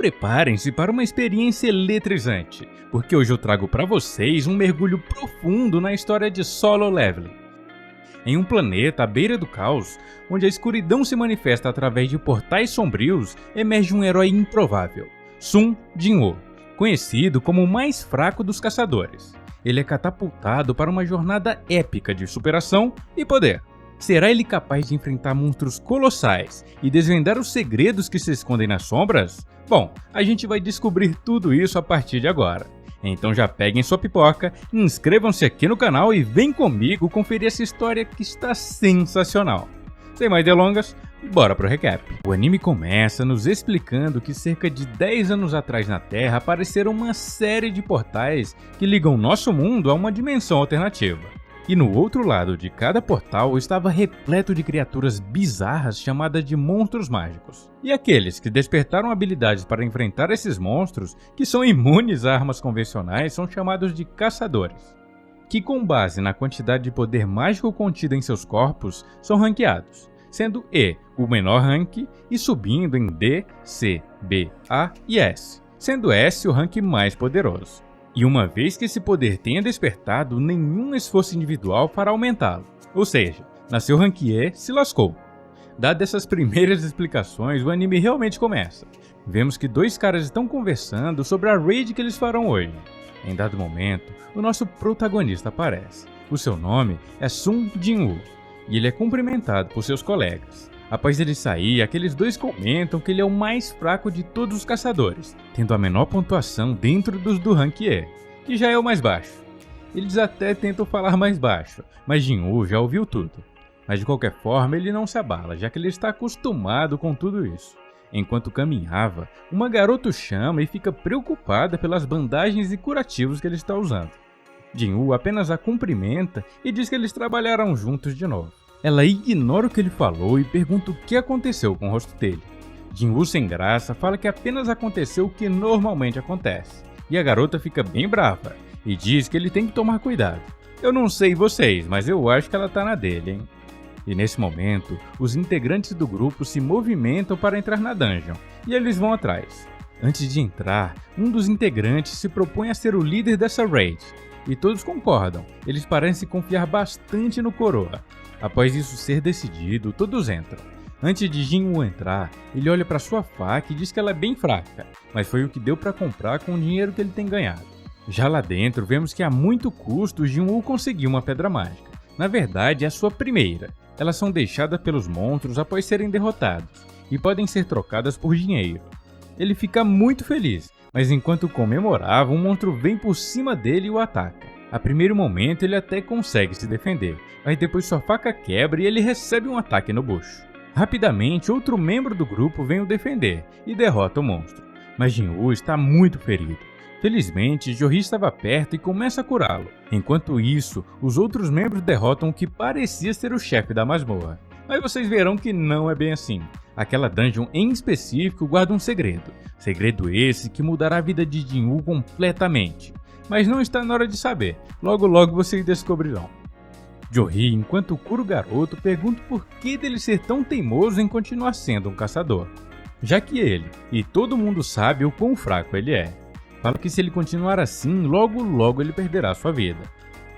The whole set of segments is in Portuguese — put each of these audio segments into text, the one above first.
preparem-se para uma experiência eletrizante, porque hoje eu trago para vocês um mergulho profundo na história de Solo Leveling. Em um planeta à beira do caos, onde a escuridão se manifesta através de portais sombrios, emerge um herói improvável, Sun Jinwoo, conhecido como o mais fraco dos caçadores. Ele é catapultado para uma jornada épica de superação e poder. Será ele capaz de enfrentar monstros colossais e desvendar os segredos que se escondem nas sombras? Bom, a gente vai descobrir tudo isso a partir de agora. Então já peguem sua pipoca, inscrevam-se aqui no canal e vem comigo conferir essa história que está sensacional. Sem mais delongas, bora pro recap. O anime começa nos explicando que cerca de 10 anos atrás na Terra apareceram uma série de portais que ligam nosso mundo a uma dimensão alternativa. E no outro lado de cada portal estava repleto de criaturas bizarras chamadas de monstros mágicos. E aqueles que despertaram habilidades para enfrentar esses monstros, que são imunes a armas convencionais, são chamados de caçadores, que com base na quantidade de poder mágico contida em seus corpos, são ranqueados, sendo E o menor rank e subindo em D, C, B, A e S, sendo S o rank mais poderoso. E uma vez que esse poder tenha despertado, nenhum esforço individual fará aumentá-lo. Ou seja, nasceu rank E, se lascou. Dadas essas primeiras explicações, o anime realmente começa. Vemos que dois caras estão conversando sobre a raid que eles farão hoje. Em dado momento, o nosso protagonista aparece. O seu nome é Sun Jinwoo, e ele é cumprimentado por seus colegas. Após ele sair, aqueles dois comentam que ele é o mais fraco de todos os caçadores, tendo a menor pontuação dentro dos do rank E, que já é o mais baixo. Eles até tentam falar mais baixo, mas Jinwoo já ouviu tudo. Mas de qualquer forma ele não se abala, já que ele está acostumado com tudo isso. Enquanto caminhava, uma garota o chama e fica preocupada pelas bandagens e curativos que ele está usando. Jinwoo apenas a cumprimenta e diz que eles trabalharão juntos de novo. Ela ignora o que ele falou e pergunta o que aconteceu com o rosto dele. Jinwoo, sem graça, fala que apenas aconteceu o que normalmente acontece. E a garota fica bem brava e diz que ele tem que tomar cuidado. Eu não sei vocês, mas eu acho que ela tá na dele, hein? E nesse momento, os integrantes do grupo se movimentam para entrar na dungeon, e eles vão atrás. Antes de entrar, um dos integrantes se propõe a ser o líder dessa raid, e todos concordam, eles parecem confiar bastante no coroa. Após isso ser decidido, todos entram. Antes de Jinwoo entrar, ele olha para sua faca e diz que ela é bem fraca, mas foi o que deu para comprar com o dinheiro que ele tem ganhado. Já lá dentro, vemos que a muito custo Jinwoo conseguiu uma pedra mágica. Na verdade, é a sua primeira. Elas são deixadas pelos monstros após serem derrotados, e podem ser trocadas por dinheiro. Ele fica muito feliz, mas enquanto comemorava, um monstro vem por cima dele e o ataca. A primeiro momento ele até consegue se defender, mas depois sua faca quebra e ele recebe um ataque no bucho. Rapidamente, outro membro do grupo vem o defender e derrota o monstro, mas Jinwoo está muito ferido. Felizmente, Jory estava perto e começa a curá-lo. Enquanto isso, os outros membros derrotam o que parecia ser o chefe da masmorra. Mas vocês verão que não é bem assim. Aquela dungeon em específico guarda um segredo. Segredo esse que mudará a vida de Jinwoo completamente. Mas não está na hora de saber, logo vocês descobrirão. Jory, enquanto cura o garoto, pergunta por que dele ser tão teimoso em continuar sendo um caçador, já que ele e todo mundo sabe o quão fraco ele é. Fala que se ele continuar assim, logo ele perderá sua vida.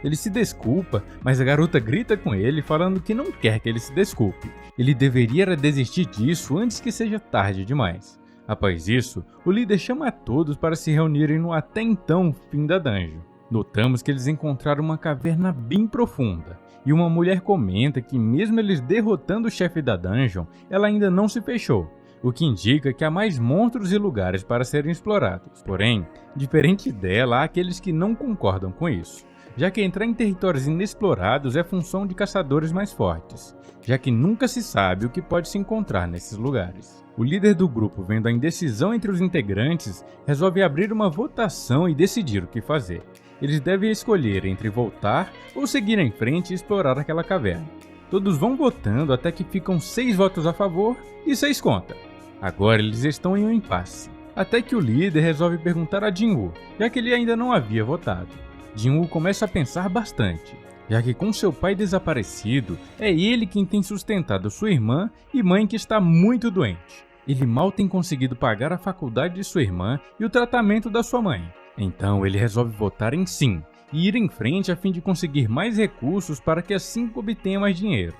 Ele se desculpa, mas a garota grita com ele falando que não quer que ele se desculpe. Ele deveria desistir disso antes que seja tarde demais. Após isso, o líder chama a todos para se reunirem no até então fim da dungeon. Notamos que eles encontraram uma caverna bem profunda, e uma mulher comenta que mesmo eles derrotando o chefe da dungeon, ela ainda não se fechou, o que indica que há mais monstros e lugares para serem explorados. Porém, diferente dela, há aqueles que não concordam com isso, já que entrar em territórios inexplorados é função de caçadores mais fortes, já que nunca se sabe o que pode se encontrar nesses lugares. O líder do grupo, vendo a indecisão entre os integrantes, resolve abrir uma votação e decidir o que fazer. Eles devem escolher entre voltar ou seguir em frente e explorar aquela caverna. Todos vão votando até que ficam 6 votos a favor e 6 contra. Agora eles estão em um impasse, até que o líder resolve perguntar a Jinwoo, já que ele ainda não havia votado. Jinwoo começa a pensar bastante, já que com seu pai desaparecido, é ele quem tem sustentado sua irmã e mãe que está muito doente. Ele mal tem conseguido pagar a faculdade de sua irmã e o tratamento da sua mãe. Então ele resolve votar em sim e ir em frente a fim de conseguir mais recursos para que assim obtenha mais dinheiro.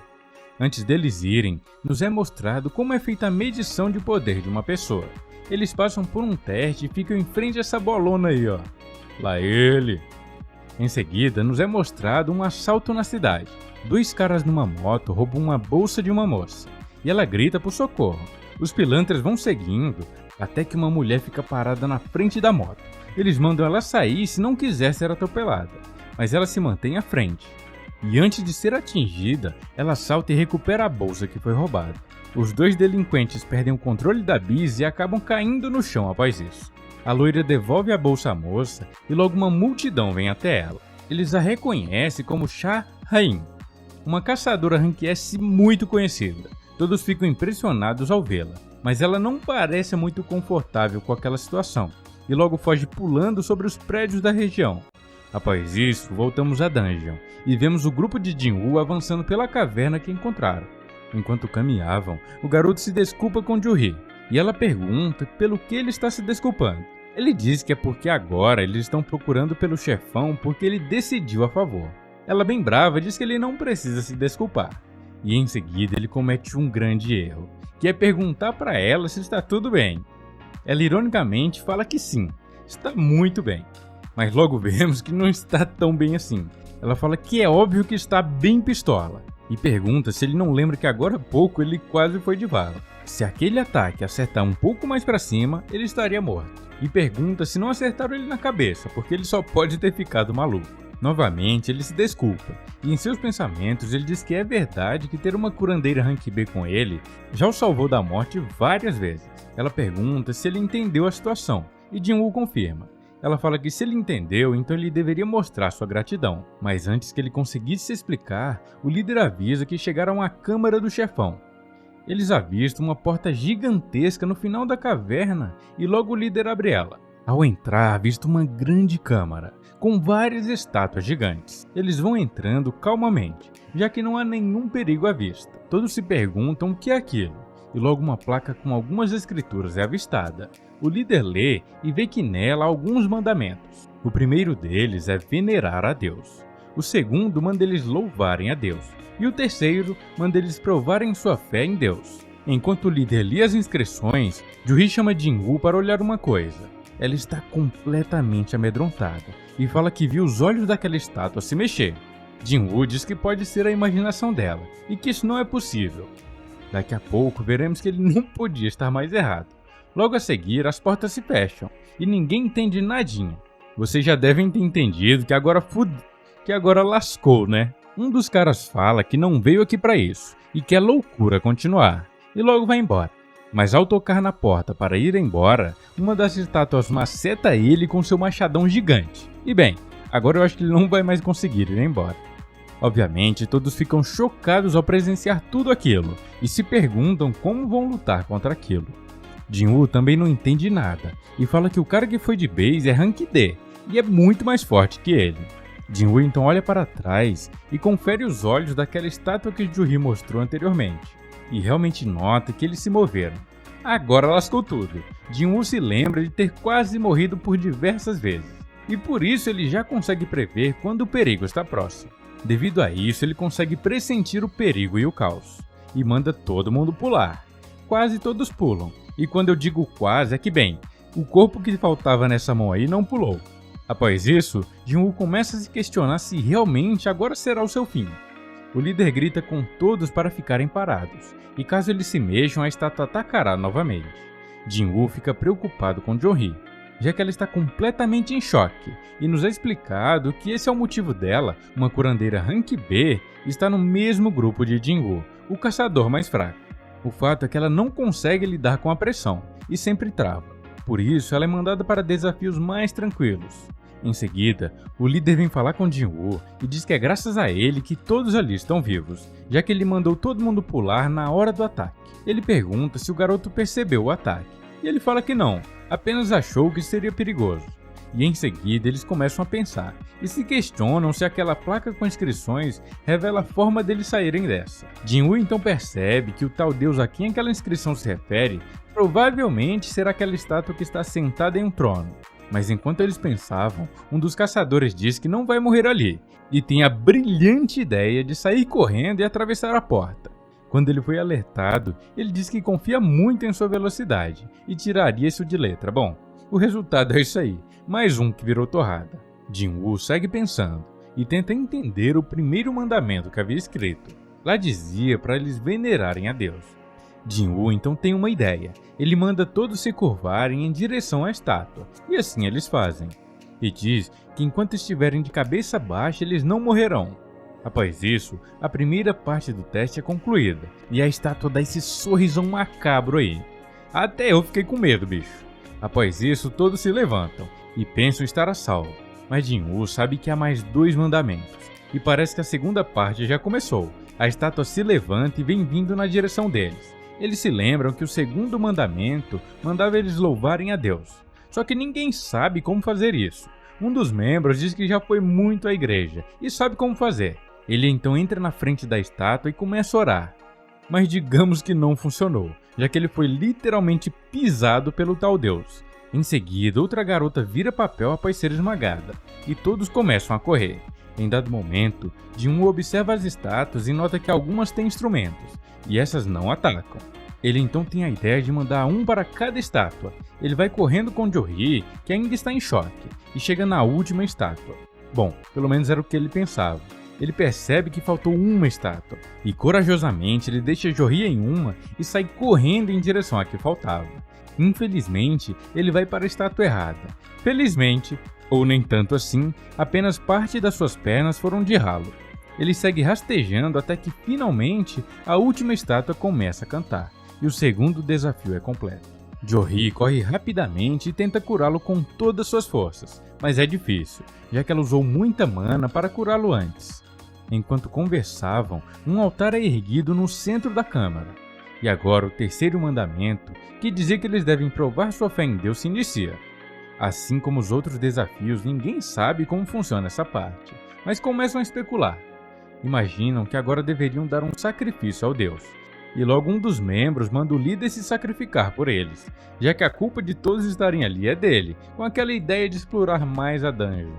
Antes deles irem, nos é mostrado como é feita a medição de poder de uma pessoa. Eles passam por um teste e ficam em frente a essa bolona aí, ó. Lá ele! Em seguida, nos é mostrado um assalto na cidade. 2 caras numa moto roubam uma bolsa de uma moça e ela grita por socorro. Os pilantras vão seguindo até que uma mulher fica parada na frente da moto. Eles mandam ela sair se não quiser ser atropelada, mas ela se mantém à frente. E antes de ser atingida, ela salta e recupera a bolsa que foi roubada. Os 2 delinquentes perdem o controle da bis e acabam caindo no chão após isso. A loira devolve a bolsa à moça e logo uma multidão vem até ela. Eles a reconhecem como Sha Hain, uma caçadora Rank S muito conhecida. Todos ficam impressionados ao vê-la, mas ela não parece muito confortável com aquela situação e logo foge pulando sobre os prédios da região. Após isso, voltamos à dungeon e vemos o grupo de Jin-Woo avançando pela caverna que encontraram. Enquanto caminhavam, o garoto se desculpa com Ju-Hee e ela pergunta pelo que ele está se desculpando. Ele diz que é porque agora eles estão procurando pelo chefão porque ele decidiu a favor. Ela, bem brava, diz que ele não precisa se desculpar. E em seguida ele comete um grande erro, que é perguntar para ela se está tudo bem. Ela ironicamente fala que sim, está muito bem. Mas logo vemos que não está tão bem assim. Ela fala que é óbvio que está bem pistola. E pergunta se ele não lembra que agora há pouco ele quase foi de vala. Se aquele ataque acertar um pouco mais para cima, ele estaria morto. E pergunta se não acertaram ele na cabeça, porque ele só pode ter ficado maluco. Novamente, ele se desculpa, e em seus pensamentos ele diz que é verdade que ter uma curandeira Rank B com ele já o salvou da morte várias vezes. Ela pergunta se ele entendeu a situação, e Jin-Woo confirma. Ela fala que se ele entendeu, então ele deveria mostrar sua gratidão. Mas antes que ele conseguisse se explicar, o líder avisa que chegaram à câmara do chefão. Eles avistam uma porta gigantesca no final da caverna e logo o líder abre ela. Ao entrar, avista uma grande câmara, com várias estátuas gigantes. Eles vão entrando calmamente, já que não há nenhum perigo à vista. Todos se perguntam o que é aquilo, e logo uma placa com algumas escrituras é avistada. O líder lê e vê que nela há alguns mandamentos. O primeiro deles é venerar a Deus. O segundo manda eles louvarem a Deus. E o terceiro manda eles provarem sua fé em Deus. Enquanto o líder lê as inscrições, Ju-Hee chama Jin-Woo para olhar uma coisa. Ela está completamente amedrontada e fala que viu os olhos daquela estátua se mexer. Jin-Woo diz que pode ser a imaginação dela e que isso não é possível. Daqui a pouco veremos que ele não podia estar mais errado. Logo a seguir, as portas se fecham e ninguém entende nadinha. Vocês já devem ter entendido que agora lascou, né? Um dos caras fala que não veio aqui para isso e que é loucura continuar, e logo vai embora. Mas ao tocar na porta para ir embora, uma das estátuas maceta ele com seu machadão gigante. E bem, agora eu acho que ele não vai mais conseguir ir embora. Obviamente, todos ficam chocados ao presenciar tudo aquilo e se perguntam como vão lutar contra aquilo. Jin-Woo também não entende nada e fala que o cara que foi de base é Rank D e é muito mais forte que ele. Jin-Woo então olha para trás e confere os olhos daquela estátua que Ju-Hee mostrou anteriormente, e realmente nota que eles se moveram. Agora lascou tudo. Jin-Woo se lembra de ter quase morrido por diversas vezes, e por isso ele já consegue prever quando o perigo está próximo. Devido a isso, ele consegue pressentir o perigo e o caos, e manda todo mundo pular. Quase todos pulam, e quando eu digo quase é que bem, o corpo que faltava nessa mão aí não pulou. Após isso, Jin-Woo começa a se questionar se realmente agora será o seu fim. O líder grita com todos para ficarem parados, e caso eles se mexam, a estátua atacará novamente. Jin-Woo fica preocupado com Ju-Hee, já que ela está completamente em choque, e nos é explicado que esse é o motivo dela, uma curandeira Rank B, estar no mesmo grupo de Jin-Woo, o caçador mais fraco. O fato é que ela não consegue lidar com a pressão, e sempre trava. Por isso, ela é mandada para desafios mais tranquilos. Em seguida, o líder vem falar com Jin-Woo e diz que é graças a ele que todos ali estão vivos, já que ele mandou todo mundo pular na hora do ataque. Ele pergunta se o garoto percebeu o ataque, e ele fala que não, apenas achou que seria perigoso. E em seguida eles começam a pensar e se questionam se aquela placa com inscrições revela a forma deles saírem dessa. Jin-Woo então percebe que o tal deus a quem aquela inscrição se refere provavelmente será aquela estátua que está sentada em um trono. Mas enquanto eles pensavam, um dos caçadores diz que não vai morrer ali e tem a brilhante ideia de sair correndo e atravessar a porta. Quando ele foi alertado, ele diz que confia muito em sua velocidade e tiraria isso de letra. Bom, o resultado é isso aí, mais um que virou torrada. Jin-Woo segue pensando e tenta entender o primeiro mandamento que havia escrito. Lá dizia para eles venerarem a Deus. Jin-Woo então tem uma ideia. Ele manda todos se curvarem em direção à estátua, e assim eles fazem. E diz que enquanto estiverem de cabeça baixa eles não morrerão. Após isso, a primeira parte do teste é concluída, e a estátua dá esse sorrisão macabro aí. Até eu fiquei com medo, bicho. Após isso, todos se levantam e pensam estar a salvo. Mas Jin-Woo sabe que há mais 2 mandamentos, e parece que a segunda parte já começou. A estátua se levanta e vem vindo na direção deles. Eles se lembram que o segundo mandamento mandava eles louvarem a Deus. Só que ninguém sabe como fazer isso. Um dos membros diz que já foi muito à igreja e sabe como fazer. Ele então entra na frente da estátua e começa a orar. Mas digamos que não funcionou, já que ele foi literalmente pisado pelo tal Deus. Em seguida, outra garota vira papel após ser esmagada, e todos começam a correr. Em dado momento, Jin-Woo observa as estátuas e nota que algumas têm instrumentos, e essas não atacam. Ele então tem a ideia de mandar um para cada estátua. Ele vai correndo com Jo-Hee, que ainda está em choque, e chega na última estátua. Bom, pelo menos era o que ele pensava. Ele percebe que faltou uma estátua, e corajosamente ele deixa Jo-Hee em uma e sai correndo em direção à que faltava. Infelizmente, ele vai para a estátua errada. Felizmente, ou nem tanto assim, apenas parte das suas pernas foram de ralo. Ele segue rastejando até que finalmente a última estátua começa a cantar, e o segundo desafio é completo. Jo-Hee corre rapidamente e tenta curá-lo com todas suas forças, mas é difícil, já que ela usou muita mana para curá-lo antes. Enquanto conversavam, um altar é erguido no centro da câmara. E agora o terceiro mandamento, que dizia que eles devem provar sua fé em Deus, se inicia. Assim como os outros desafios, ninguém sabe como funciona essa parte, mas começam a especular. Imaginam que agora deveriam dar um sacrifício ao Deus. E logo um dos membros manda o líder se sacrificar por eles, já que a culpa de todos estarem ali é dele, com aquela ideia de explorar mais a dungeon.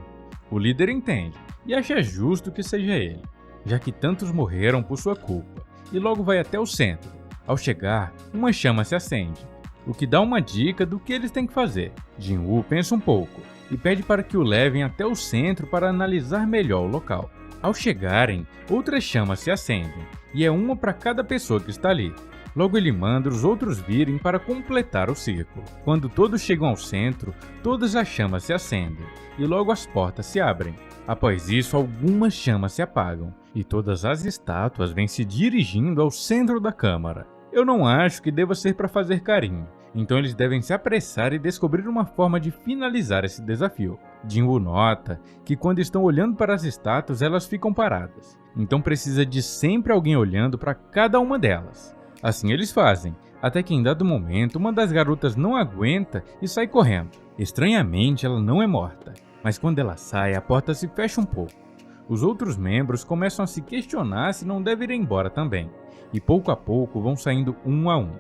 O líder entende, e acha justo que seja ele, já que tantos morreram por sua culpa, e logo vai até o centro. Ao chegar, uma chama se acende, o que dá uma dica do que eles têm que fazer. Jin-Woo pensa um pouco, e pede para que o levem até o centro para analisar melhor o local. Ao chegarem, outras chamas se acendem, e é uma para cada pessoa que está ali. Logo ele manda os outros virem para completar o círculo. Quando todos chegam ao centro, todas as chamas se acendem, e logo as portas se abrem. Após isso, algumas chamas se apagam, e todas as estátuas vêm se dirigindo ao centro da câmara. Eu não acho que deva ser para fazer carinho, então eles devem se apressar e descobrir uma forma de finalizar esse desafio. Jin-Woo nota que quando estão olhando para as estátuas elas ficam paradas, então precisa de sempre alguém olhando para cada uma delas. Assim eles fazem, até que em dado momento uma das garotas não aguenta e sai correndo. Estranhamente ela não é morta, mas quando ela sai a porta se fecha um pouco. Os outros membros começam a se questionar se não devem ir embora também, e pouco a pouco vão saindo um a um,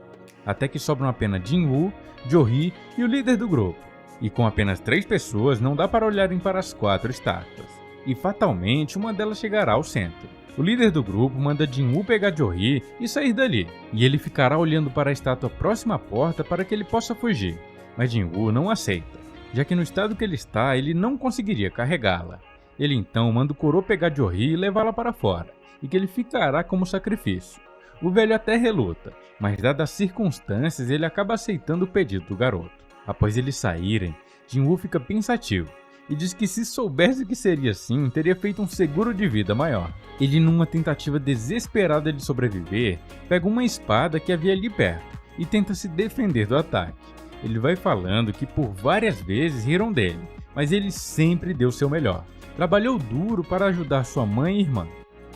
até que sobram apenas Jin-Woo, Jo-Hee e o líder do grupo. E com apenas 3 pessoas não dá para olharem para as 4 estátuas, e fatalmente uma delas chegará ao centro. O líder do grupo manda Jin-Woo pegar Jo-Hee e sair dali, e ele ficará olhando para a estátua próxima à porta para que ele possa fugir. Mas Jin-Woo não aceita, já que no estado que ele está, ele não conseguiria carregá-la. Ele então manda o Koro pegar Jo-Hee e levá-la para fora, e que ele ficará como sacrifício. O velho até reluta, mas dadas as circunstâncias ele acaba aceitando o pedido do garoto. Após eles saírem, Jin-Woo fica pensativo e diz que se soubesse que seria assim, teria feito um seguro de vida maior. Ele, numa tentativa desesperada de sobreviver, pega uma espada que havia ali perto e tenta se defender do ataque. Ele vai falando que por várias vezes riram dele, mas ele sempre deu seu melhor. Trabalhou duro para ajudar sua mãe e irmã.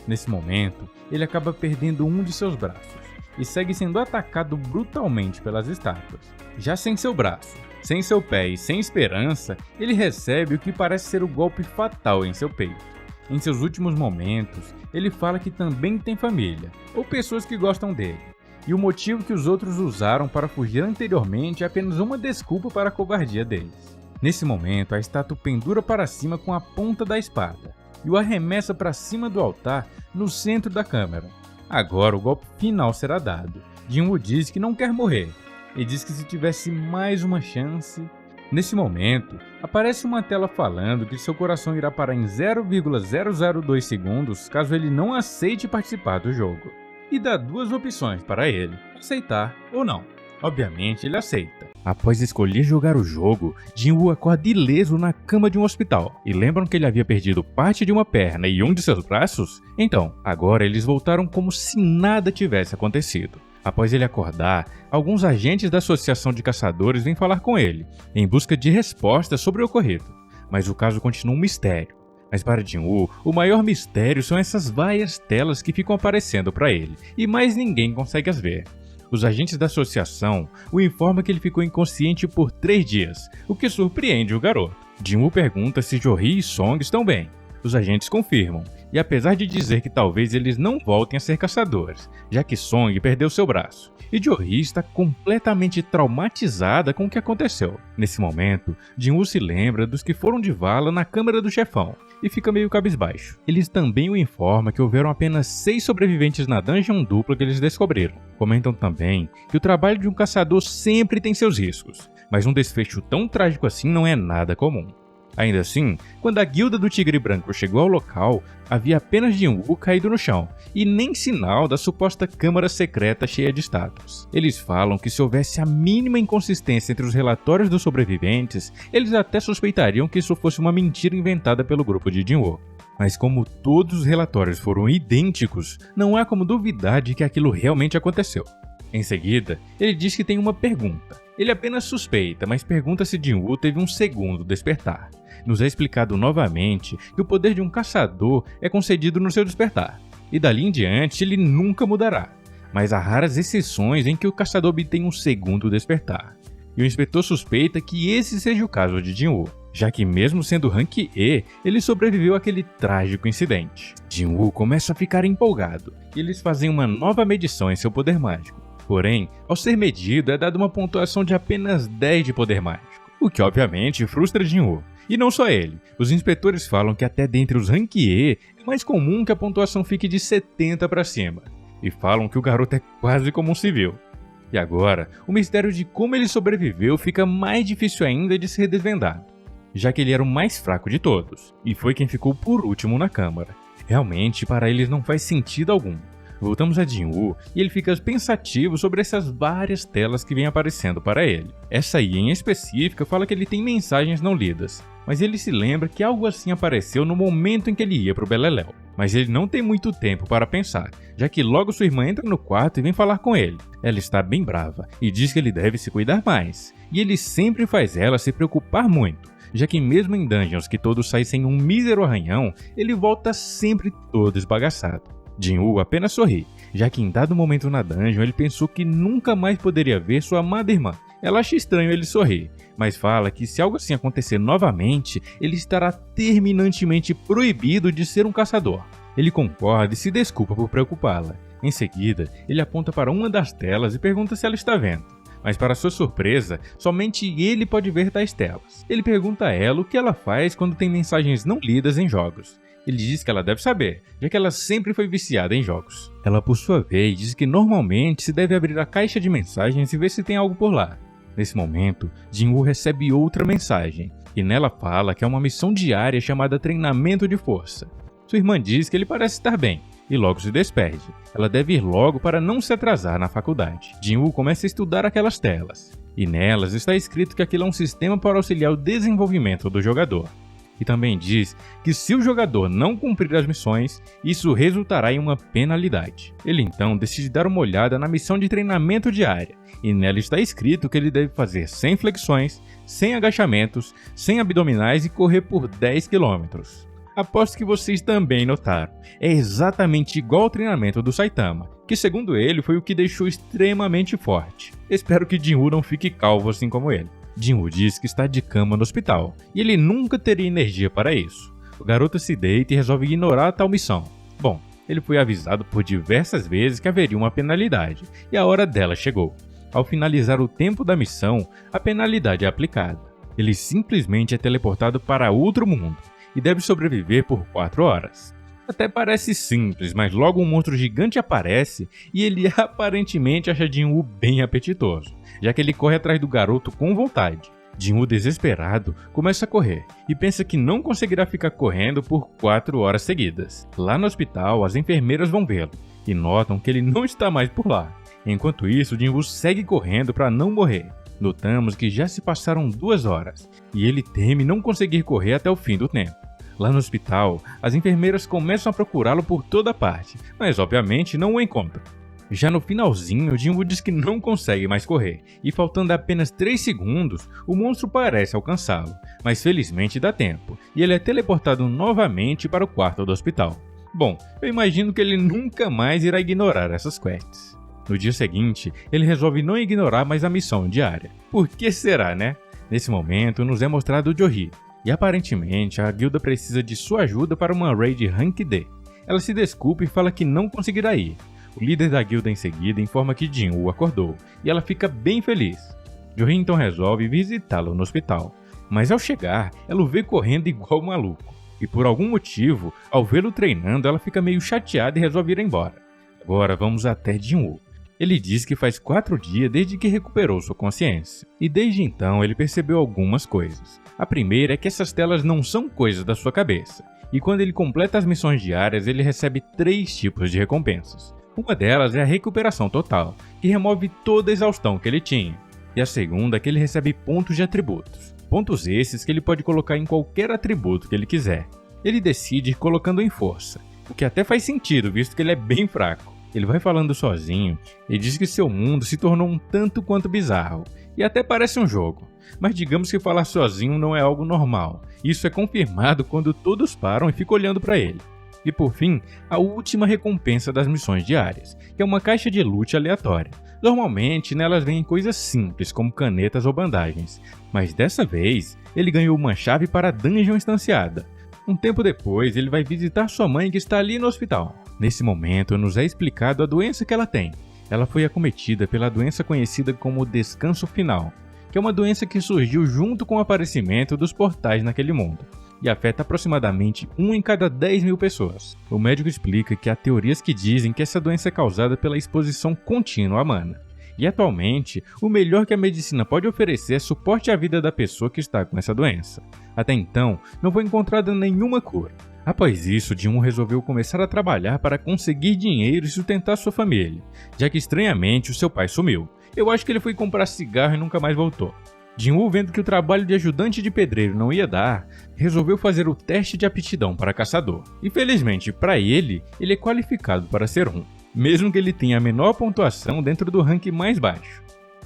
Nesse momento, ele acaba perdendo um de seus braços, e segue sendo atacado brutalmente pelas estátuas. Já sem seu braço, sem seu pé e sem esperança, ele recebe o que parece ser o golpe fatal em seu peito. Em seus últimos momentos, ele fala que também tem família, ou pessoas que gostam dele, e o motivo que os outros usaram para fugir anteriormente é apenas uma desculpa para a covardia deles. Nesse momento, a estátua pendura para cima com a ponta da espada e o arremessa para cima do altar no centro da câmara. Agora o golpe final será dado. Jinwoo diz que não quer morrer e diz que se tivesse mais uma chance... Nesse momento, aparece uma tela falando que seu coração irá parar em 0,002 segundos caso ele não aceite participar do jogo. E dá duas opções para ele, aceitar ou não. Obviamente ele aceita. Após escolher jogar o jogo, Jinwoo acorda ileso na cama de um hospital. E lembram que ele havia perdido parte de uma perna e um de seus braços? Então, agora eles voltaram como se nada tivesse acontecido. Após ele acordar, alguns agentes da Associação de Caçadores vêm falar com ele, em busca de respostas sobre o ocorrido. Mas o caso continua um mistério. Mas para Jinwoo, o maior mistério são essas várias telas que ficam aparecendo para ele, e mais ninguém consegue as ver. Os agentes da associação o informam que ele ficou inconsciente por 3 dias, o que surpreende o garoto. Jinwoo pergunta se Jo-hee e Song estão bem. Os agentes confirmam, e apesar de dizer que talvez eles não voltem a ser caçadores, já que Song perdeu seu braço, e Jo-hee está completamente traumatizada com o que aconteceu. Nesse momento, Jinwoo se lembra dos que foram de vala na câmara do chefão, e fica meio cabisbaixo. Eles também o informam que houveram apenas 6 sobreviventes na dungeon dupla que eles descobriram. Comentam também que o trabalho de um caçador sempre tem seus riscos, mas um desfecho tão trágico assim não é nada comum. Ainda assim, quando a guilda do Tigre Branco chegou ao local, havia apenas Jinwoo caído no chão, e nem sinal da suposta câmara secreta cheia de estátuas. Eles falam que se houvesse a mínima inconsistência entre os relatórios dos sobreviventes, eles até suspeitariam que isso fosse uma mentira inventada pelo grupo de Jinwoo. Mas como todos os relatórios foram idênticos, não há como duvidar de que aquilo realmente aconteceu. Em seguida, ele diz que tem uma pergunta. Ele apenas suspeita, mas pergunta se Jinwoo teve um segundo despertar. Nos é explicado novamente que o poder de um caçador é concedido no seu despertar, e dali em diante ele nunca mudará. Mas há raras exceções em que o caçador obtém um segundo despertar. E o inspetor suspeita que esse seja o caso de Jinwoo, já que mesmo sendo Rank E, ele sobreviveu àquele trágico incidente. Jinwoo começa a ficar empolgado, e eles fazem uma nova medição em seu poder mágico. Porém, ao ser medido é dada uma pontuação de apenas 10 de poder mágico, o que obviamente frustra Jinwoo. E não só ele, os inspetores falam que até dentre os Rank E é mais comum que a pontuação fique de 70 para cima, e falam que o garoto é quase como um civil. E agora, o mistério de como ele sobreviveu fica mais difícil ainda de ser desvendado, já que ele era o mais fraco de todos, e foi quem ficou por último na câmara. Realmente, para eles não faz sentido algum. Voltamos a Jinwoo e ele fica pensativo sobre essas várias telas que vêm aparecendo para ele. Essa aí em específica fala que ele tem mensagens não lidas, mas ele se lembra que algo assim apareceu no momento em que ele ia para o Beleléu. Mas ele não tem muito tempo para pensar, já que logo sua irmã entra no quarto e vem falar com ele. Ela está bem brava e diz que ele deve se cuidar mais, e ele sempre faz ela se preocupar muito, já que mesmo em dungeons que todos saem sem um mísero arranhão, ele volta sempre todo esbagaçado. Jinwoo apenas sorri, já que em dado momento na dungeon ele pensou que nunca mais poderia ver sua amada irmã. Ela acha estranho ele sorrir, mas fala que se algo assim acontecer novamente, ele estará terminantemente proibido de ser um caçador. Ele concorda e se desculpa por preocupá-la. Em seguida, ele aponta para uma das telas e pergunta se ela está vendo. Mas para sua surpresa, somente ele pode ver tais telas. Ele pergunta a ela o que ela faz quando tem mensagens não lidas em jogos. Ele diz que ela deve saber, já que ela sempre foi viciada em jogos. Ela, por sua vez, diz que normalmente se deve abrir a caixa de mensagens e ver se tem algo por lá. Nesse momento, Jinwoo recebe outra mensagem, e nela fala que é uma missão diária chamada Treinamento de Força. Sua irmã diz que ele parece estar bem, e logo se despede. Ela deve ir logo para não se atrasar na faculdade. Jinwoo começa a estudar aquelas telas, e nelas está escrito que aquilo é um sistema para auxiliar o desenvolvimento do jogador. E também diz que se o jogador não cumprir as missões, isso resultará em uma penalidade. Ele então decide dar uma olhada na missão de treinamento diária, e nela está escrito que ele deve fazer 100 flexões, 100 agachamentos, 100 abdominais e correr por 10 km. Aposto que vocês também notaram, é exatamente igual ao treinamento do Saitama, que segundo ele foi o que deixou extremamente forte. Espero que Jinwoo não fique calvo assim como ele. Jinwoo diz que está de cama no hospital, e ele nunca teria energia para isso. O garoto se deita e resolve ignorar tal missão. Bom, ele foi avisado por diversas vezes que haveria uma penalidade, e a hora dela chegou. Ao finalizar o tempo da missão, a penalidade é aplicada. Ele simplesmente é teleportado para outro mundo, e deve sobreviver por 4 horas. Até parece simples, mas logo um monstro gigante aparece e ele aparentemente acha Jinwoo bem apetitoso, já que ele corre atrás do garoto com vontade. Jinwoo, desesperado, começa a correr e pensa que não conseguirá ficar correndo por 4 horas seguidas. Lá no hospital, as enfermeiras vão vê-lo e notam que ele não está mais por lá. Enquanto isso, Jinwoo segue correndo para não morrer. Notamos que já se passaram 2 horas e ele teme não conseguir correr até o fim do tempo. Lá no hospital, as enfermeiras começam a procurá-lo por toda parte, mas obviamente não o encontram. Já no finalzinho, Jinwoo diz que não consegue mais correr, e faltando apenas 3 segundos, o monstro parece alcançá-lo, mas felizmente dá tempo, e ele é teleportado novamente para o quarto do hospital. Bom, eu imagino que ele nunca mais irá ignorar essas quests. No dia seguinte, ele resolve não ignorar mais a missão diária. Por que será, né? Nesse momento, nos é mostrado Jory, e aparentemente a guilda precisa de sua ajuda para uma raid Rank D. Ela se desculpa e fala que não conseguirá ir. O líder da guilda em seguida informa que Jinwoo acordou, e ela fica bem feliz. Jory então resolve visitá-lo no hospital, mas ao chegar, ela o vê correndo igual maluco, e por algum motivo, ao vê-lo treinando, ela fica meio chateada e resolve ir embora. Agora vamos até Jinwoo. Ele diz que faz 4 dias desde que recuperou sua consciência, e desde então ele percebeu algumas coisas. A primeira é que essas telas não são coisas da sua cabeça, e quando ele completa as missões diárias ele recebe 3 tipos de recompensas. Uma delas é a recuperação total, que remove toda a exaustão que ele tinha, e a segunda é que ele recebe pontos de atributos. Pontos esses que ele pode colocar em qualquer atributo que ele quiser. Ele decide ir colocando em força, o que até faz sentido visto que ele é bem fraco. Ele vai falando sozinho e diz que seu mundo se tornou um tanto quanto bizarro, e até parece um jogo. Mas digamos que falar sozinho não é algo normal. Isso é confirmado quando todos param e ficam olhando para ele. E por fim, a última recompensa das missões diárias, que é uma caixa de loot aleatória. Normalmente nelas vêm coisas simples como canetas ou bandagens, mas dessa vez ele ganhou uma chave para a dungeon instanciada. Um tempo depois, ele vai visitar sua mãe que está ali no hospital. Nesse momento, nos é explicado a doença que ela tem. Ela foi acometida pela doença conhecida como descanso final, que é uma doença que surgiu junto com o aparecimento dos portais naquele mundo, e afeta aproximadamente 1 em cada 10 mil pessoas. O médico explica que há teorias que dizem que essa doença é causada pela exposição contínua à mana. E atualmente, o melhor que a medicina pode oferecer é suporte à vida da pessoa que está com essa doença. Até então, não foi encontrada nenhuma cura. Após isso, Jinwoo resolveu começar a trabalhar para conseguir dinheiro e sustentar sua família, já que estranhamente o seu pai sumiu. Eu acho que ele foi comprar cigarro e nunca mais voltou. Jinwoo, vendo que o trabalho de ajudante de pedreiro não ia dar, resolveu fazer o teste de aptidão para caçador. E felizmente para ele é qualificado para ser um, mesmo que ele tenha a menor pontuação dentro do rank mais baixo.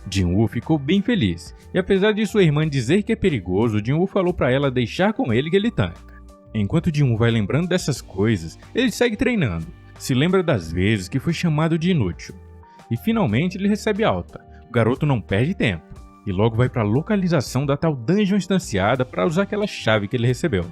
Jinwoo ficou bem feliz, e apesar de sua irmã dizer que é perigoso, Jinwoo falou para ela deixar com ele que ele tanca. Enquanto Jinwoo vai lembrando dessas coisas, ele segue treinando, se lembra das vezes que foi chamado de inútil. E finalmente ele recebe alta. O garoto não perde tempo, e logo vai para a localização da tal dungeon instanciada para usar aquela chave que ele recebeu.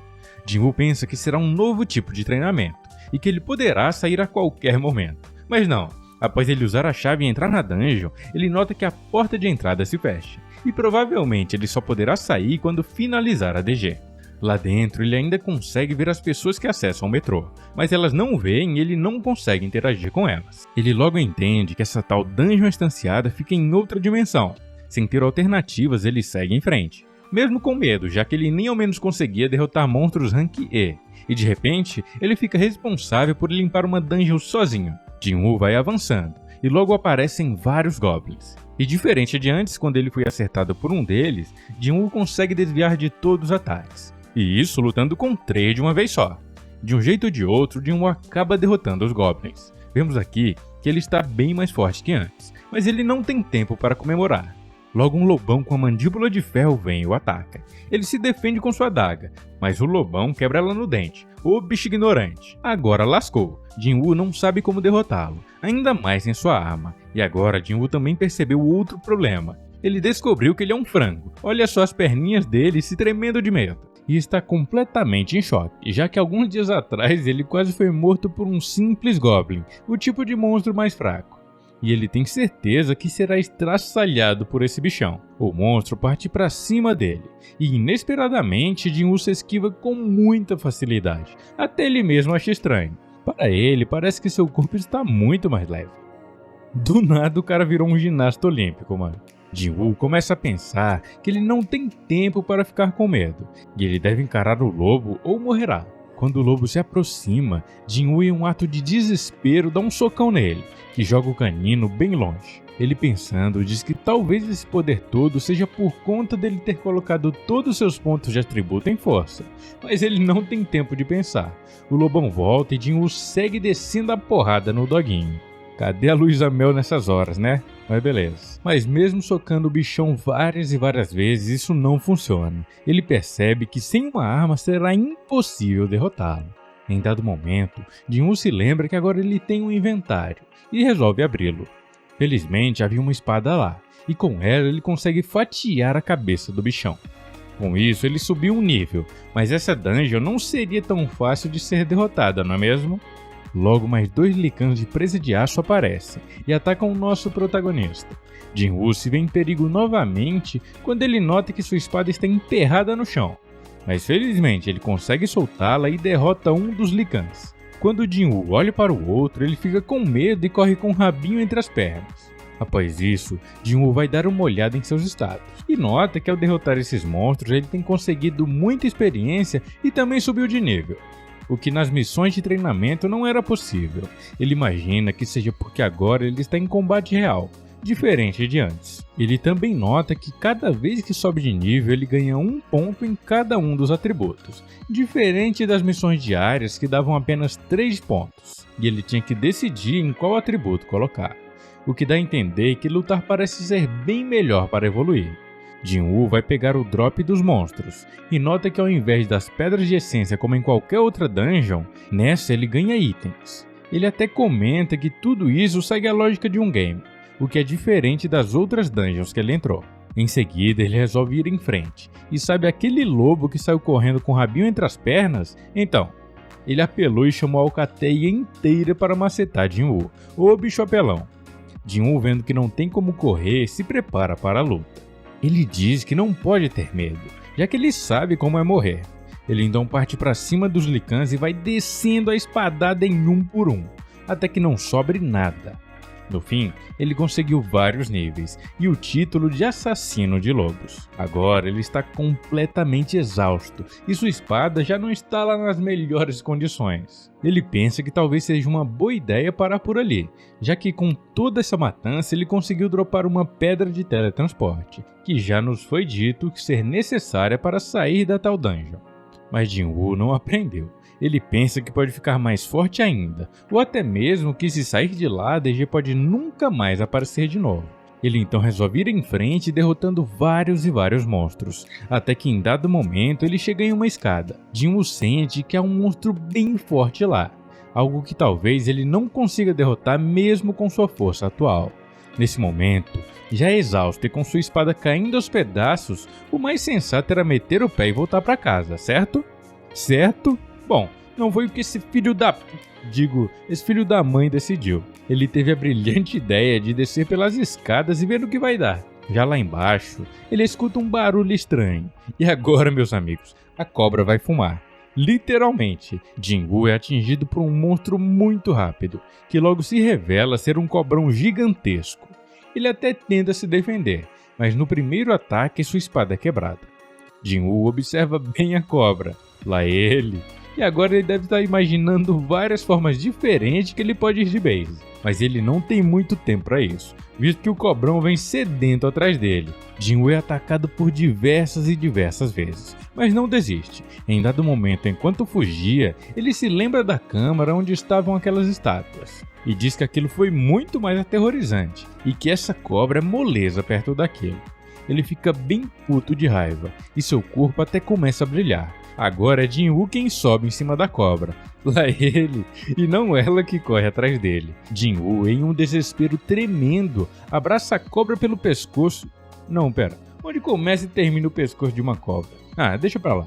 Jinwoo pensa que será um novo tipo de treinamento, e que ele poderá sair a qualquer momento. Mas não, após ele usar a chave e entrar na dungeon, ele nota que a porta de entrada se fecha, e provavelmente ele só poderá sair quando finalizar a DG. Lá dentro ele ainda consegue ver as pessoas que acessam o metrô, mas elas não o veem e ele não consegue interagir com elas. Ele logo entende que essa tal dungeon instanciada fica em outra dimensão. Sem ter alternativas, ele segue em frente, mesmo com medo, já que ele nem ao menos conseguia derrotar monstros rank E, e de repente ele fica responsável por limpar uma dungeon sozinho. Jinwoo vai avançando, e logo aparecem vários goblins. E diferente de antes, quando ele foi acertado por um deles, Jinwoo consegue desviar de todos os ataques. E isso lutando com 3 de uma vez só. De um jeito ou de outro, Jinwoo acaba derrotando os goblins. Vemos aqui que ele está bem mais forte que antes, mas ele não tem tempo para comemorar. Logo um lobão com a mandíbula de ferro vem e o ataca. Ele se defende com sua adaga, mas o lobão quebra ela no dente. Ô bicho ignorante. Agora lascou. Jin-Woo não sabe como derrotá-lo, ainda mais sem sua arma. E agora Jin-Woo também percebeu outro problema. Ele descobriu que ele é um frango. Olha só as perninhas dele se tremendo de medo. E está completamente em choque, já que alguns dias atrás ele quase foi morto por um simples Goblin, o tipo de monstro mais fraco. E ele tem certeza que será estraçalhado por esse bichão. O monstro parte para cima dele, e inesperadamente Jin-Woo se esquiva com muita facilidade, até ele mesmo acha estranho. Para ele, parece que seu corpo está muito mais leve. Do nada o cara virou um ginasta olímpico, mano. Jin-Woo começa a pensar que ele não tem tempo para ficar com medo, e ele deve encarar o lobo ou morrerá. Quando o lobo se aproxima, Jin-Woo, em um ato de desespero, dá um socão nele, que joga o canino bem longe. Ele pensando, diz que talvez esse poder todo seja por conta dele ter colocado todos seus pontos de atributo em força, mas ele não tem tempo de pensar. O lobão volta e Jin-Woo segue descendo a porrada no doguinho. Cadê a Luísa Mel nessas horas, né? Mas beleza. Mas mesmo socando o bichão várias e várias vezes, isso não funciona. Ele percebe que sem uma arma será impossível derrotá-lo. Em dado momento, Jin-Woo se lembra que agora ele tem um inventário e resolve abri-lo. Felizmente havia uma espada lá, e com ela ele consegue fatiar a cabeça do bichão. Com isso ele subiu um nível, mas essa dungeon não seria tão fácil de ser derrotada, não é mesmo? Logo mais 2 Lycans de presa de aço aparecem e atacam o nosso protagonista. Jin-Woo se vê em perigo novamente quando ele nota que sua espada está enterrada no chão. Mas felizmente ele consegue soltá-la e derrota um dos Lycans. Quando Jin-Woo olha para o outro, ele fica com medo e corre com o rabinho entre as pernas. Após isso, Jin-Woo vai dar uma olhada em seus status e nota que ao derrotar esses monstros ele tem conseguido muita experiência e também subiu de nível. O que nas missões de treinamento não era possível. Ele imagina que seja porque agora ele está em combate real, diferente de antes. Ele também nota que cada vez que sobe de nível ele ganha 1 ponto em cada um dos atributos, diferente das missões diárias que davam apenas 3 pontos, e ele tinha que decidir em qual atributo colocar, o que dá a entender que lutar parece ser bem melhor para evoluir. Jin-Woo vai pegar o drop dos monstros, e nota que ao invés das pedras de essência como em qualquer outra dungeon, nessa ele ganha itens. Ele até comenta que tudo isso segue a lógica de um game, o que é diferente das outras dungeons que ele entrou. Em seguida ele resolve ir em frente, e sabe aquele lobo que saiu correndo com o rabinho entre as pernas? Então, ele apelou e chamou a alcateia inteira para macetar Jin-Woo, o bicho apelão. Jin-Woo, vendo que não tem como correr, se prepara para a luta. Ele diz que não pode ter medo, já que ele sabe como é morrer. Ele então parte para cima dos Lycans e vai descendo a espadada em um por um, até que não sobre nada. No fim, ele conseguiu vários níveis e o título de assassino de lobos. Agora ele está completamente exausto e sua espada já não está lá nas melhores condições. Ele pensa que talvez seja uma boa ideia parar por ali, já que com toda essa matança ele conseguiu dropar uma pedra de teletransporte, que já nos foi dito ser necessária para sair da tal dungeon. Mas Jin-Woo não aprendeu. Ele pensa que pode ficar mais forte ainda, ou até mesmo que se sair de lá, DG pode nunca mais aparecer de novo. Ele então resolve ir em frente derrotando vários e vários monstros, até que em dado momento ele chega em uma escada. Jin-Woo sente que há um monstro bem forte lá, algo que talvez ele não consiga derrotar mesmo com sua força atual. Nesse momento, já exausto e com sua espada caindo aos pedaços, o mais sensato era meter o pé e voltar para casa, certo? Certo? Bom, não foi o que esse filho da mãe decidiu. Ele teve a brilhante ideia de descer pelas escadas e ver o que vai dar. Já lá embaixo, ele escuta um barulho estranho. E agora, meus amigos, a cobra vai fumar. Literalmente, Jin-Woo é atingido por um monstro muito rápido, que logo se revela ser um cobrão gigantesco. Ele até tenta se defender, mas no primeiro ataque sua espada é quebrada. Jin-Woo observa bem a cobra. Lá ele. E agora ele deve estar imaginando várias formas diferentes que ele pode ir de base. Mas ele não tem muito tempo para isso, visto que o cobrão vem sedento atrás dele. Jin-Woo é atacado por diversas e diversas vezes, mas não desiste. Em dado momento, enquanto fugia, ele se lembra da câmara onde estavam aquelas estátuas. E diz que aquilo foi muito mais aterrorizante, e que essa cobra é moleza perto daquilo. ele fica bem puto de raiva e seu corpo até começa a brilhar. Agora é Jin-Woo quem sobe em cima da cobra. Lá ele, e não ela que corre atrás dele. Jin-Woo, em um desespero tremendo, abraça a cobra pelo pescoço. Não, pera, onde começa e termina o pescoço de uma cobra? Ah, deixa pra lá.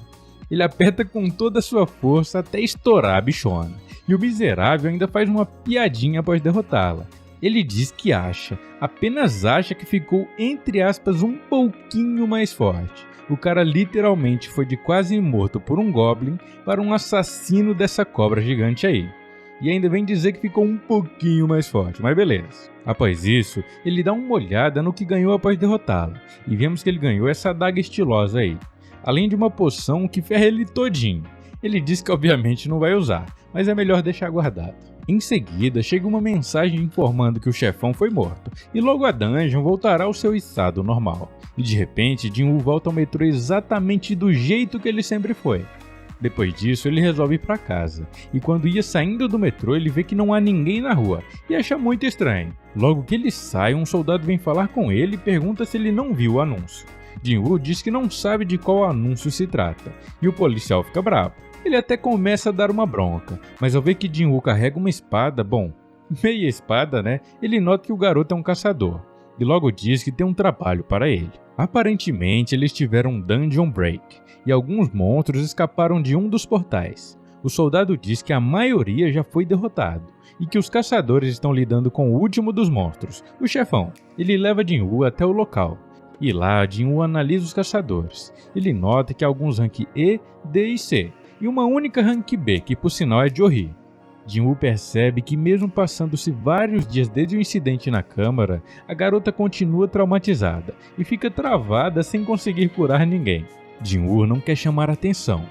Ele aperta com toda a sua força até estourar a bichona. E o miserável ainda faz uma piadinha após derrotá-la. Ele diz que apenas acha que ficou, entre aspas, um pouquinho mais forte. O cara literalmente foi de quase morto por um Goblin para um assassino dessa cobra gigante aí. E ainda vem dizer que ficou um pouquinho mais forte, mas beleza. Após isso, ele dá uma olhada no que ganhou após derrotá-la. E vemos que ele ganhou essa adaga estilosa aí. Além de uma poção que ferra ele todinho. Ele diz que obviamente não vai usar, mas é melhor deixar guardado. Em seguida, chega uma mensagem informando que o chefão foi morto, e logo a dungeon voltará ao seu estado normal. E de repente, Jin-Woo volta ao metrô exatamente do jeito que ele sempre foi. Depois disso, ele resolve ir para casa, e quando ia saindo do metrô, ele vê que não há ninguém na rua, e acha muito estranho. Logo que ele sai, um soldado vem falar com ele e pergunta se ele não viu o anúncio. Jin-Woo diz que não sabe de qual anúncio se trata, e o policial fica bravo. Ele até começa a dar uma bronca, mas ao ver que Jin-Woo carrega uma espada, meia espada, né? Ele nota que o garoto é um caçador, e logo diz que tem um trabalho para ele. Aparentemente, eles tiveram um dungeon break, e alguns monstros escaparam de um dos portais. O soldado diz que a maioria já foi derrotado, e que os caçadores estão lidando com o último dos monstros, o chefão. Ele leva Jin-Woo até o local. E lá, Jin-Woo analisa os caçadores. Ele nota que há alguns rank E, D e C, e uma única rank B, que por sinal é Johri. Jin-Woo percebe que mesmo passando-se vários dias desde o incidente na câmara, a garota continua traumatizada e fica travada sem conseguir curar ninguém. Jin-Woo não quer chamar atenção,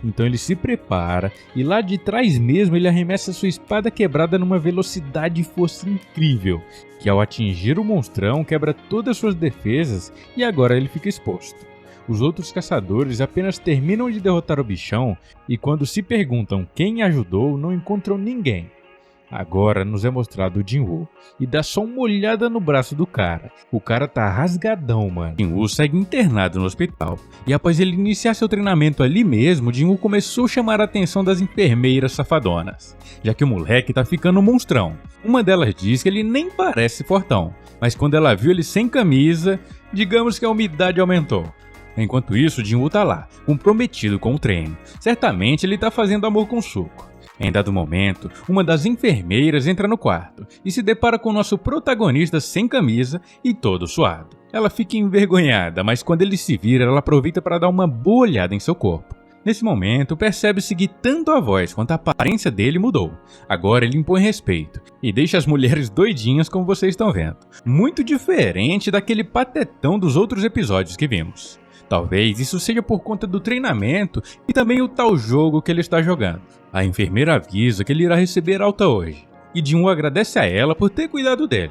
então ele se prepara e lá de trás mesmo ele arremessa sua espada quebrada numa velocidade e força incrível, que ao atingir o monstrão quebra todas suas defesas e agora ele fica exposto. Os outros caçadores apenas terminam de derrotar o bichão e quando se perguntam quem ajudou, não encontram ninguém. Agora nos é mostrado o Jin-Woo e dá só uma olhada no braço do cara. O cara tá rasgadão, mano. Jin-Woo segue internado no hospital e após ele iniciar seu treinamento ali mesmo, Jin-Woo começou a chamar a atenção das enfermeiras safadonas, já que o moleque tá ficando um monstrão. Uma delas diz que ele nem parece fortão, mas quando ela viu ele sem camisa, digamos que a umidade aumentou. Enquanto isso, Jin-Woo tá lá, comprometido com o treino. Certamente ele tá fazendo amor com suco. Em dado momento, uma das enfermeiras entra no quarto e se depara com o nosso protagonista sem camisa e todo suado. Ela fica envergonhada, mas quando ele se vira, ela aproveita para dar uma boa olhada em seu corpo. Nesse momento, percebe-se que tanto a voz quanto a aparência dele mudou. Agora ele impõe respeito e deixa as mulheres doidinhas como vocês estão vendo. Muito diferente daquele patetão dos outros episódios que vimos. Talvez isso seja por conta do treinamento e também o tal jogo que ele está jogando. A enfermeira avisa que ele irá receber alta hoje, e Jin-Woo agradece a ela por ter cuidado dele.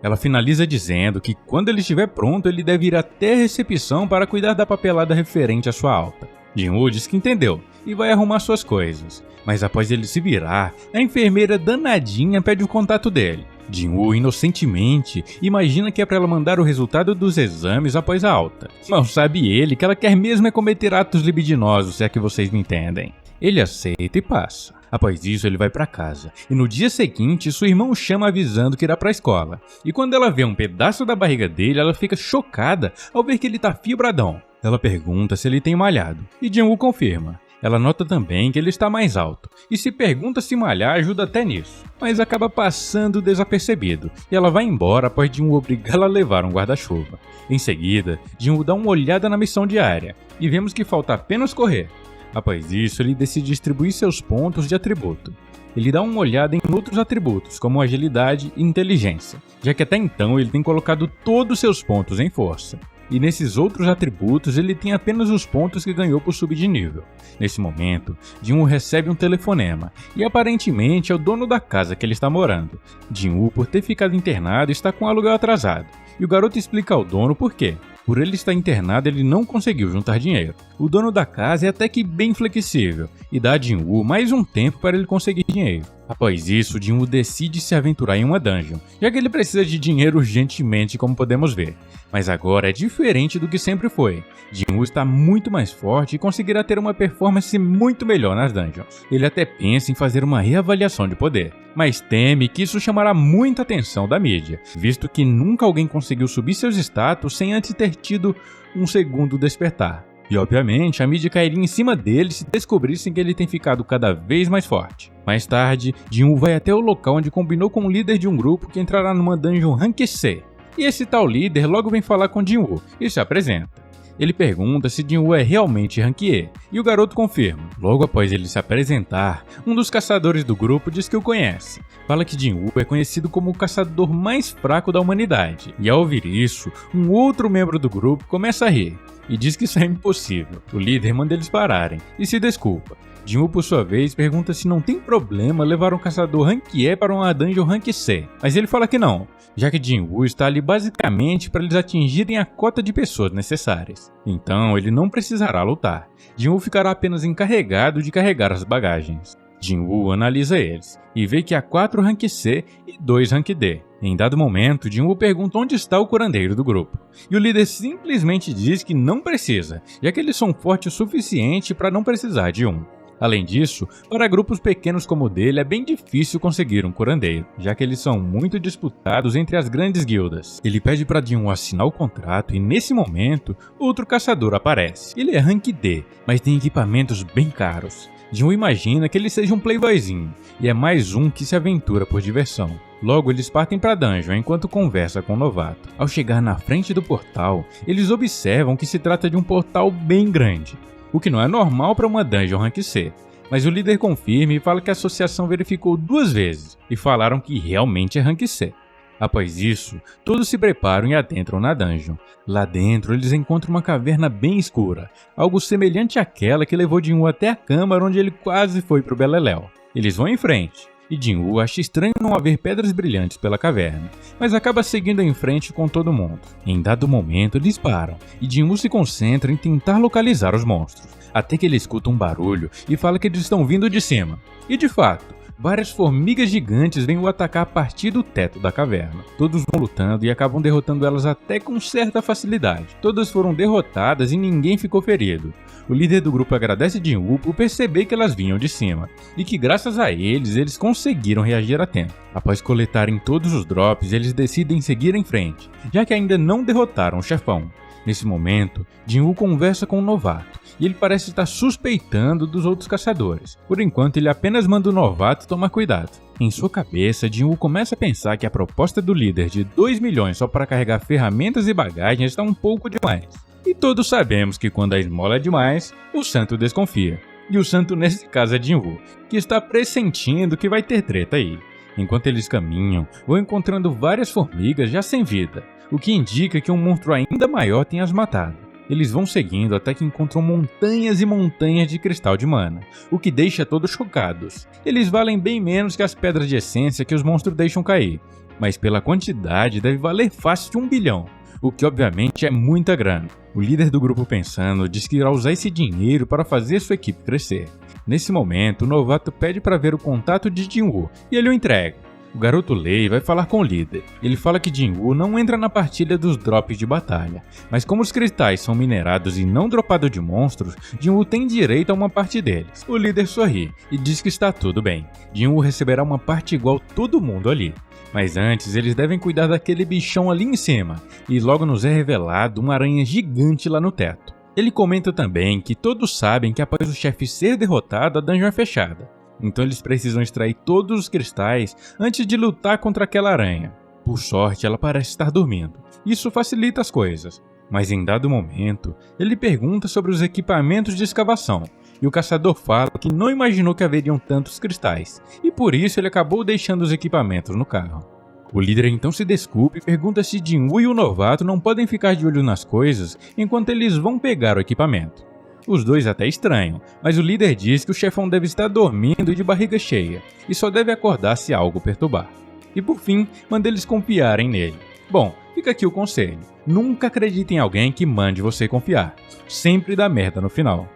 Ela finaliza dizendo que quando ele estiver pronto ele deve ir até a recepção para cuidar da papelada referente à sua alta. Jin-Woo diz que entendeu e vai arrumar suas coisas, mas após ele se virar, a enfermeira danadinha pede o contato dele. Jin-Woo inocentemente imagina que é para ela mandar o resultado dos exames após a alta. Mal sabe ele que ela quer mesmo é cometer atos libidinosos, se é que vocês me entendem. Ele aceita e passa. Após isso ele vai para casa, e no dia seguinte sua irmã o chama avisando que irá para a escola. E quando ela vê um pedaço da barriga dele, ela fica chocada ao ver que ele tá fibradão. Ela pergunta se ele tem malhado, e Jin-Woo confirma. Ela nota também que ele está mais alto, e se pergunta se malhar ajuda até nisso, mas acaba passando desapercebido, e ela vai embora após Jin-Woo obrigá-la a levar um guarda-chuva. Em seguida, Jin-Woo dá uma olhada na missão diária, e vemos que falta apenas correr. Após isso, ele decide distribuir seus pontos de atributo. Ele dá uma olhada em outros atributos, como agilidade e inteligência, já que até então ele tem colocado todos seus pontos em força. E nesses outros atributos ele tem apenas os pontos que ganhou por subir de nível. Nesse momento, Jin-Woo recebe um telefonema, e aparentemente é o dono da casa que ele está morando. Jin-Woo, por ter ficado internado, está com o aluguel atrasado, e o garoto explica ao dono por quê. Por ele estar internado, ele não conseguiu juntar dinheiro. O dono da casa é até que bem flexível, e dá a Jin-Woo mais um tempo para ele conseguir dinheiro. Após isso, Jinwoo decide se aventurar em uma dungeon, já que ele precisa de dinheiro urgentemente, como podemos ver. Mas agora é diferente do que sempre foi. Jinwoo está muito mais forte e conseguirá ter uma performance muito melhor nas dungeons. Ele até pensa em fazer uma reavaliação de poder, mas teme que isso chamará muita atenção da mídia, visto que nunca alguém conseguiu subir seus status sem antes ter tido um segundo despertar. E obviamente a mídia cairia em cima dele se descobrissem que ele tem ficado cada vez mais forte. Mais tarde, Jinwoo vai até o local onde combinou com o líder de um grupo que entrará numa dungeon Rank C. E esse tal líder logo vem falar com Jinwoo e se apresenta. Ele pergunta se Jinwoo é realmente Rank E, e o garoto confirma. Logo após ele se apresentar, um dos caçadores do grupo diz que o conhece. Fala que Jinwoo é conhecido como o caçador mais fraco da humanidade, e ao ouvir isso, um outro membro do grupo começa a rir e diz que isso é impossível. O líder manda eles pararem e se desculpa. Jinwoo, por sua vez, pergunta se não tem problema levar um caçador Rank E para uma dungeon Rank C, mas ele fala que não, já que Jinwoo está ali basicamente para eles atingirem a cota de pessoas necessárias. Então ele não precisará lutar. Jinwoo ficará apenas encarregado de carregar as bagagens. Jinwoo analisa eles e vê que há 4 Rank C e 2 Rank D. Em dado momento, Jinwoo pergunta onde está o curandeiro do grupo, e o líder simplesmente diz que não precisa, já que eles são fortes o suficiente para não precisar de um. Além disso, para grupos pequenos como o dele é bem difícil conseguir um curandeiro, já que eles são muito disputados entre as grandes guildas. Ele pede para Jinwoo assinar o contrato e nesse momento, outro caçador aparece. Ele é Rank D, mas tem equipamentos bem caros. Jinwoo imagina que ele seja um playboyzinho, e é mais um que se aventura por diversão. Logo, eles partem para a dungeon enquanto conversa com o novato. Ao chegar na frente do portal, eles observam que se trata de um portal bem grande, o que não é normal para uma dungeon Rank C. Mas o líder confirma e fala que a associação verificou 2 vezes e falaram que realmente é Rank C. Após isso, todos se preparam e adentram na dungeon. Lá dentro, eles encontram uma caverna bem escura, algo semelhante àquela que levou Jinwoo até a câmara onde ele quase foi pro beleléu. Eles vão em frente, e Jinwoo acha estranho não haver pedras brilhantes pela caverna, mas acaba seguindo em frente com todo mundo. Em dado momento, eles param, e Jinwoo se concentra em tentar localizar os monstros, até que ele escuta um barulho e fala que eles estão vindo de cima. E de fato, várias formigas gigantes vêm o atacar a partir do teto da caverna. Todos vão lutando e acabam derrotando elas até com certa facilidade. Todas foram derrotadas e ninguém ficou ferido. O líder do grupo agradece Jinwoo por perceber que elas vinham de cima, e que graças a eles conseguiram reagir a tempo. Após coletarem todos os drops, eles decidem seguir em frente, já que ainda não derrotaram o chefão. Nesse momento, Jinwoo conversa com o novato, e ele parece estar suspeitando dos outros caçadores. Por enquanto, ele apenas manda o novato tomar cuidado. Em sua cabeça, Jinwoo começa a pensar que a proposta do líder de 2 milhões só para carregar ferramentas e bagagens está um pouco demais. E todos sabemos que quando a esmola é demais, o santo desconfia. E o santo nesse caso é Jinwoo, que está pressentindo que vai ter treta aí. Enquanto eles caminham, vão encontrando várias formigas já sem vida, o que indica que um monstro ainda maior tem as matado. Eles vão seguindo até que encontram montanhas e montanhas de cristal de mana, o que deixa todos chocados. Eles valem bem menos que as pedras de essência que os monstros deixam cair, mas pela quantidade deve valer fácil 1 bilhão, o que obviamente é muita grana. O líder do grupo pensando diz que irá usar esse dinheiro para fazer sua equipe crescer. Nesse momento, o novato pede para ver o contato de Jinwoo e ele o entrega. O garoto lê e vai falar com o líder. Ele fala que Jinwoo não entra na partilha dos drops de batalha, mas como os cristais são minerados e não dropados de monstros, Jinwoo tem direito a uma parte deles. O líder sorri e diz que está tudo bem. Jinwoo receberá uma parte igual todo mundo ali. Mas antes, eles devem cuidar daquele bichão ali em cima, e logo nos é revelado uma aranha gigante lá no teto. Ele comenta também que todos sabem que após o chefe ser derrotado, a dungeon é fechada. Então eles precisam extrair todos os cristais antes de lutar contra aquela aranha. Por sorte, ela parece estar dormindo. Isso facilita as coisas. Mas em dado momento, ele pergunta sobre os equipamentos de escavação, e o caçador fala que não imaginou que haveriam tantos cristais, e por isso ele acabou deixando os equipamentos no carro. O líder então se desculpa e pergunta se Jinwoo e o novato não podem ficar de olho nas coisas enquanto eles vão pegar o equipamento. Os dois até estranham, mas o líder diz que o chefão deve estar dormindo e de barriga cheia, e só deve acordar se algo perturbar. E por fim, manda eles confiarem nele. Bom, fica aqui o conselho: nunca acredite em alguém que mande você confiar, sempre dá merda no final.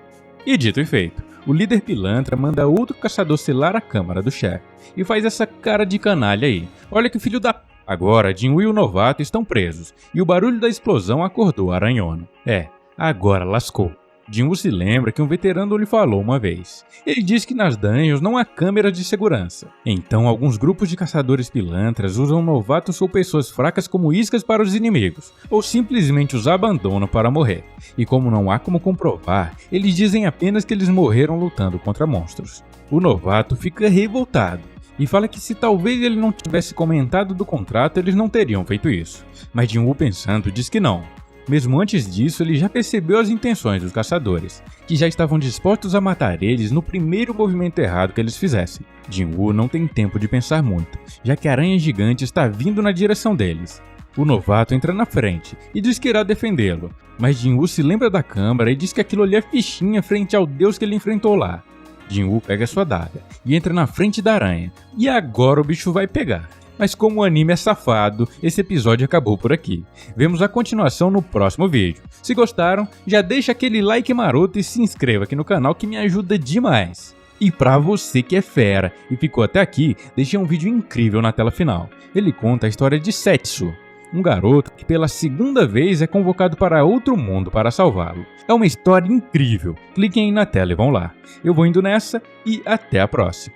E dito e feito, O líder pilantra manda outro caçador selar a câmara do chefe e faz essa cara de canalha aí. Olha que filho da... Agora, Jinwoo e o novato estão presos e o barulho da explosão acordou a Aranhona. Agora lascou. Jinwoo se lembra que um veterano lhe falou uma vez. Ele diz que nas dungeons não há câmeras de segurança. Então alguns grupos de caçadores pilantras usam novatos ou pessoas fracas como iscas para os inimigos, ou simplesmente os abandonam para morrer. E como não há como comprovar, eles dizem apenas que eles morreram lutando contra monstros. O novato fica revoltado e fala que se talvez ele não tivesse comentado do contrato, eles não teriam feito isso. Mas Jinwoo, pensando, diz que não. Mesmo antes disso, ele já percebeu as intenções dos caçadores, que já estavam dispostos a matar eles no primeiro movimento errado que eles fizessem. Jinwoo não tem tempo de pensar muito, já que a aranha gigante está vindo na direção deles. O novato entra na frente e diz que irá defendê-lo, mas Jinwoo se lembra da câmara e diz que aquilo ali é fichinha frente ao deus que ele enfrentou lá. Jinwoo pega sua adaga e entra na frente da aranha, e agora o bicho vai pegar. Mas como o anime é safado, esse episódio acabou por aqui. Vemos a continuação no próximo vídeo. Se gostaram, já deixa aquele like maroto e se inscreva aqui no canal que me ajuda demais. E pra você que é fera e ficou até aqui, deixei um vídeo incrível na tela final. Ele conta a história de Setsu, um garoto que pela segunda vez é convocado para outro mundo para salvá-lo. É uma história incrível. Cliquem aí na tela e vão lá. Eu vou indo nessa e até a próxima.